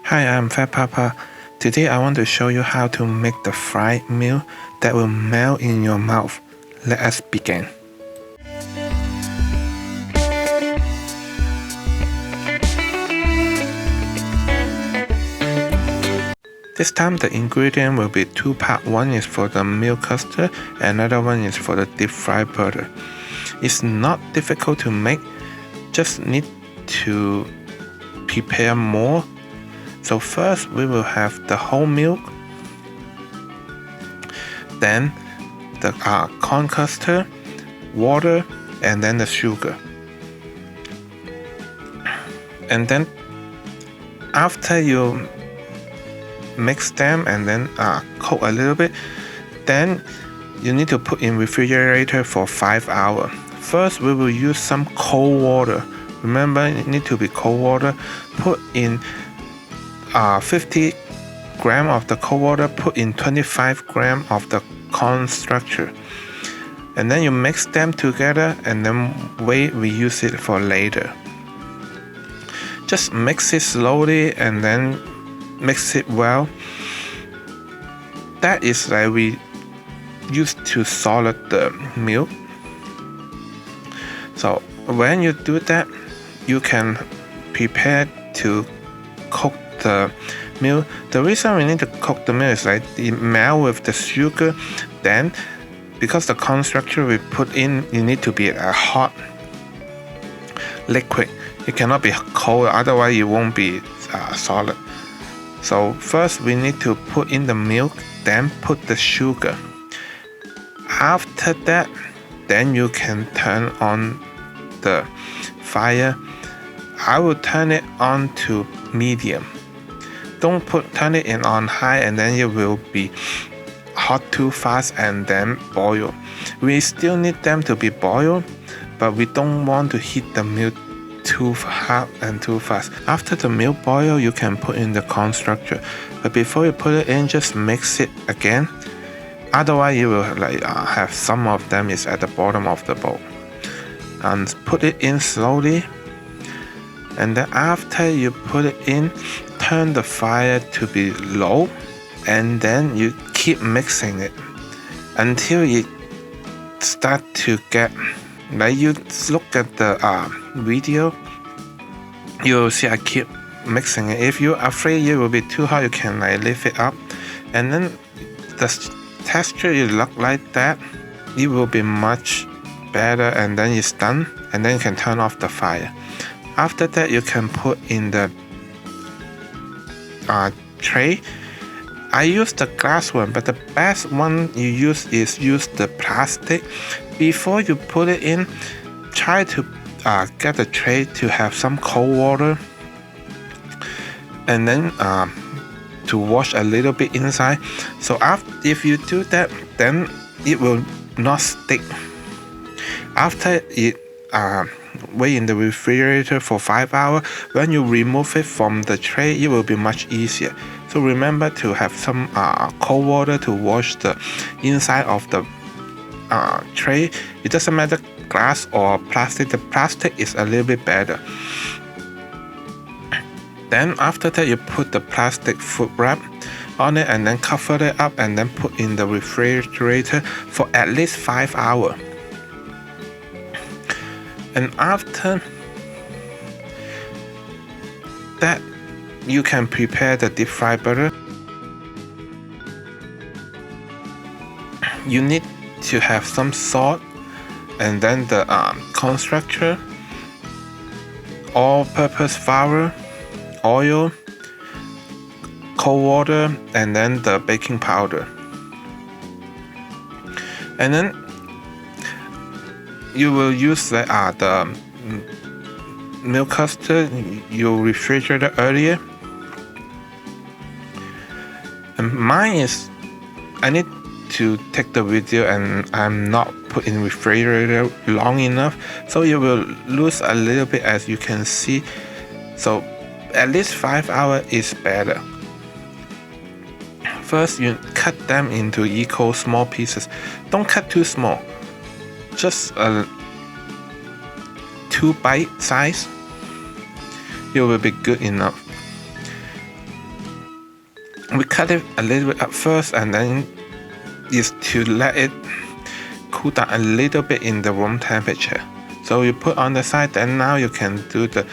Hi, I'm Fat Papa. Today I want to show you how to make the fried meal that will melt in your mouth. Let us begin. This time the ingredient will be two parts. One is for the milk custard, another one is for the deep fried butter. It's not difficult to make, just need to prepare more. So first we will have the whole milk, then the corn custard, water, and then the sugar. And then after you mix them and then cook a little bit, then you need to put in refrigerator for 5 hours. First we will use some cold water. Remember, it need to be cold water. Put in 50 grams of the cold water, put in 25 grams of the corn starch, and then you mix them together and then wait, we use it for later. Just mix it slowly and then mix it well. That is like we used to solid the milk. So when you do that, you can prepare to cook the milk. The reason we need to cook the milk is like it melt with the sugar. Then because the corn starch we put in, you need to be a hot liquid. It cannot be cold, otherwise it won't be solid. So first we need to put in the milk, then put the sugar. After that, then you can turn on the fire. I will turn it on to medium. Don't turn it in on high, and then it will be hot too fast and then boil. We still need them to be boiled, but we don't want to heat the milk too hot and too fast. After the milk boil, you can put in the corn starch, but before you put it in, just mix it again. Otherwise you will have some of them is at the bottom of the bowl. And put it in slowly, and then after you put it in, turn the fire to be low, and then you keep mixing it until it start to get like, you look at the video, you'll see I keep mixing it. If you're afraid it will be too hot, you can lift it up, and then the texture you look like that, it will be much better, and then it's done, and then you can turn off the fire. After that, you can put in the tray. I use the glass one, but the best one you use is the plastic. Before you put it in, try to get the tray to have some cold water, and then to wash a little bit inside. So if you do that, then it will not stick. After it wait in the refrigerator for 5 hours, when you remove it from the tray, it will be much easier. So remember to have some cold water to wash the inside of the tray. It doesn't matter glass or plastic. The plastic is a little bit better. Then after that, you put the plastic food wrap on it and then cover it up, and then put in the refrigerator for at least 5 hours. And after that, you can prepare the deep fried butter. You need to have some salt, and then the corn starch, all-purpose flour, oil, cold water, and then the baking powder. And then you will use the milk custard you refrigerated earlier. And mine is, I need to take the video and I'm not put in refrigerator long enough, so you will lose a little bit, as you can see. So at least 5 hours is better. First, you cut them into equal small pieces. Don't cut too small. Just 2 bite size. It will be good enough. we cut it a little bit at first, and then is to let it cool down a little bit in the room temperature. So you put on the side, and now you can do the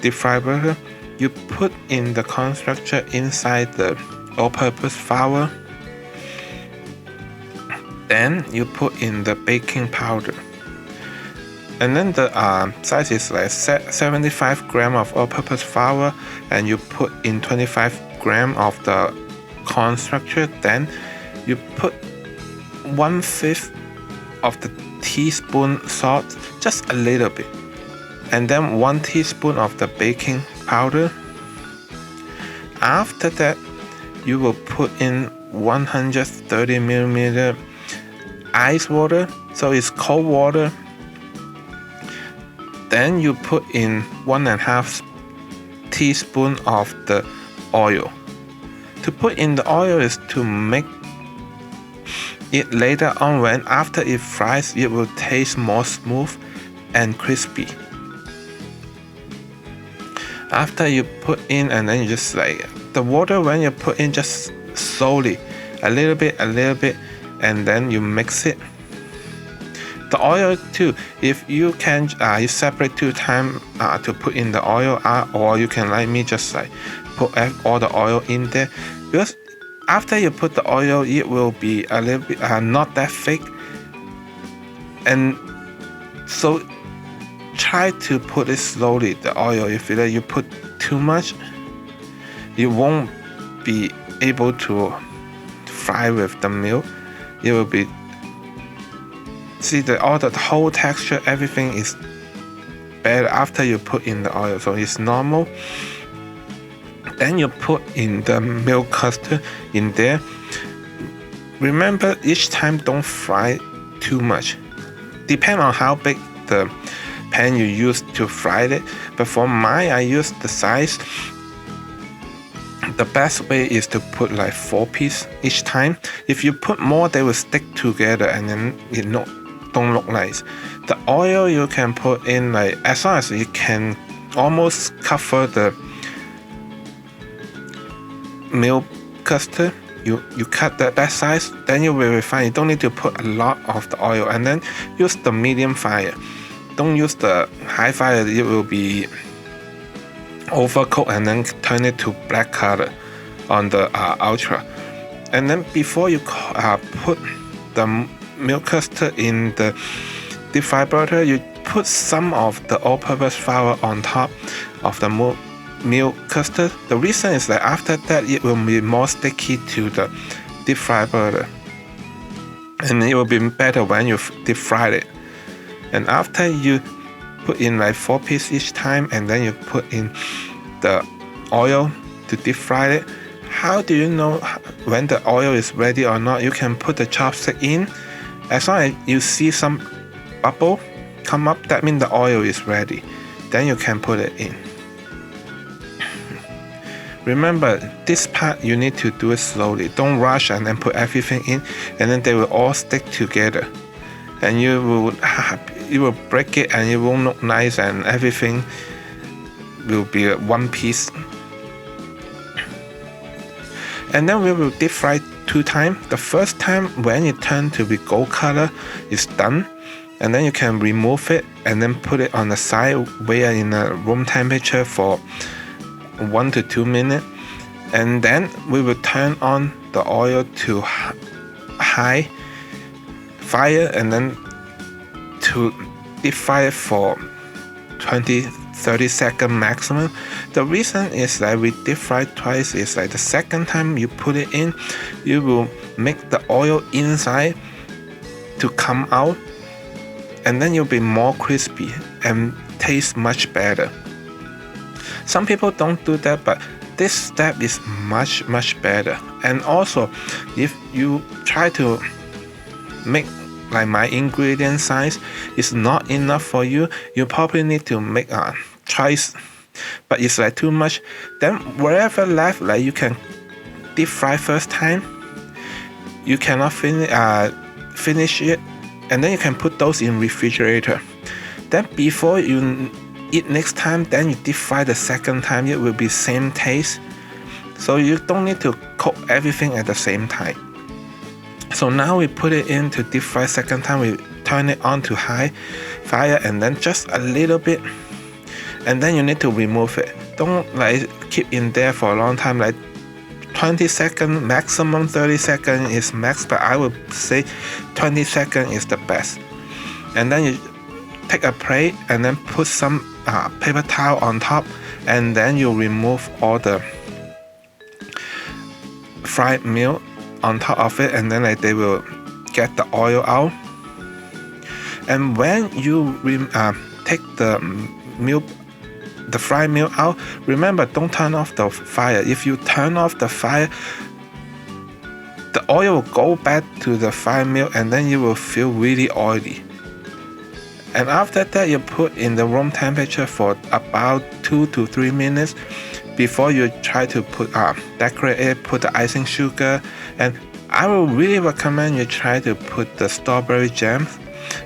deep fry burger. You put in the corn starch inside the all-purpose flour. Then you put in the baking powder. And then the size is like 75 grams of all-purpose flour, and you put in 25 grams of the corn starch. Then you put 1/5 of the teaspoon salt, just a little bit, and then 1 teaspoon of the baking powder. After that, you will put in 130 milliliter ice water, so it's cold water. Then you put in 1.5 teaspoon of the oil. To put in the oil is to make it later on, when after it fries, it will taste more smooth and crispy. After you put in, and then you just like the water, when you put in, just slowly, a little bit, and then you mix it. The oil too, if you can, you separate 2 times to put in the oil, or you can, like me, just like put all the oil in there, because after you put the oil, it will be a little bit not that thick, and so try to put it slowly, the oil. If you put too much, you won't be able to fry with the milk. It will be, see, the whole texture, everything is better after you put in the oil, so it's normal. Then you put in the milk custard in there. Remember, each time don't fry too much. Depend on how big the pan you use to fry it. But for mine, I use the size. The best way is to put like 4 pieces each time. If you put more, they will stick together, and then it don't look nice. The oil you can put in like as long as it can almost cover the milk custard. You cut that size, then you will refine. You don't need to put a lot of the oil, and then use the medium fire. Don't use the high fire, it will be overcooked and then turn it to black color on the ultra. And then before you put the milk custard in the deep fry butter, you put some of the all-purpose flour on top of the milk custard. The reason is that after that, it will be more sticky to the deep fry butter, and it will be better when you deep fry it. And after you put in like 4 pieces each time, and then you put in the oil to deep fry it. How do you know when the oil is ready or not? You can put the chopstick in. As long as you see some bubble come up, that means the oil is ready. Then you can put it in. Remember, this part you need to do it slowly. Don't rush and then put everything in, and then they will all stick together. And you will break it, and it won't look nice, and everything will be one piece. And then we will deep fry 2 times. The first time, when it turns to be gold color, is done. And then you can remove it and then put it on the side where in a room temperature for 1 to 2 minutes. And then we will turn on the oil to high fire, and then to deep fry it for 20-30 seconds maximum. The reason is that we deep fry twice is like the second time you put it in, you will make the oil inside to come out, and then you'll be more crispy and taste much better. Some people don't do that, but this step is much better. And also, if you try to make like my ingredient size is not enough for you, you probably need to make twice, but it's like too much. Then whatever left, like you can deep fry first time, you cannot finish it, and then you can put those in refrigerator. Then before you eat next time, then you deep fry the second time, it will be same taste. So you don't need to cook everything at the same time. So now we put it in to deep fry. Second time we turn it on to high fire, and then just a little bit, and then you need to remove it. Don't like keep in there for a long time, like 20 seconds maximum, 30 seconds is max, but I would say 20 seconds is the best. And then you take a plate and then put some paper towel on top, and then you remove all the fried milk on top of it, and then like they will get the oil out. And when you take the milk, the fried milk out, remember, don't turn off the fire. If you turn off the fire, the oil will go back to the fried milk, and then you will feel really oily. And after that, you put in the room temperature for about 2 to 3 minutes before you try to put decorate it, put the icing sugar. And I will really recommend you try to put the strawberry jam,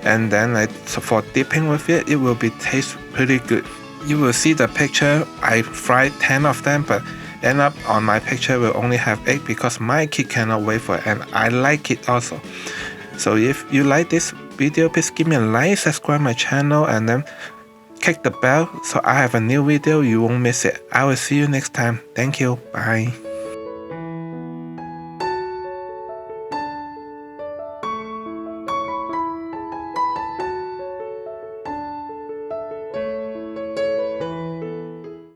and then like, so for dipping with it, it will be taste pretty good. You will see the picture, I fried 10 of them, but end up on my picture will only have 8 because my kid cannot wait for it, and I like it also. So if you like this video, please give me a like, subscribe my channel, and then click the bell so I have a new video, you won't miss it. I will see you next time. Thank you. Bye.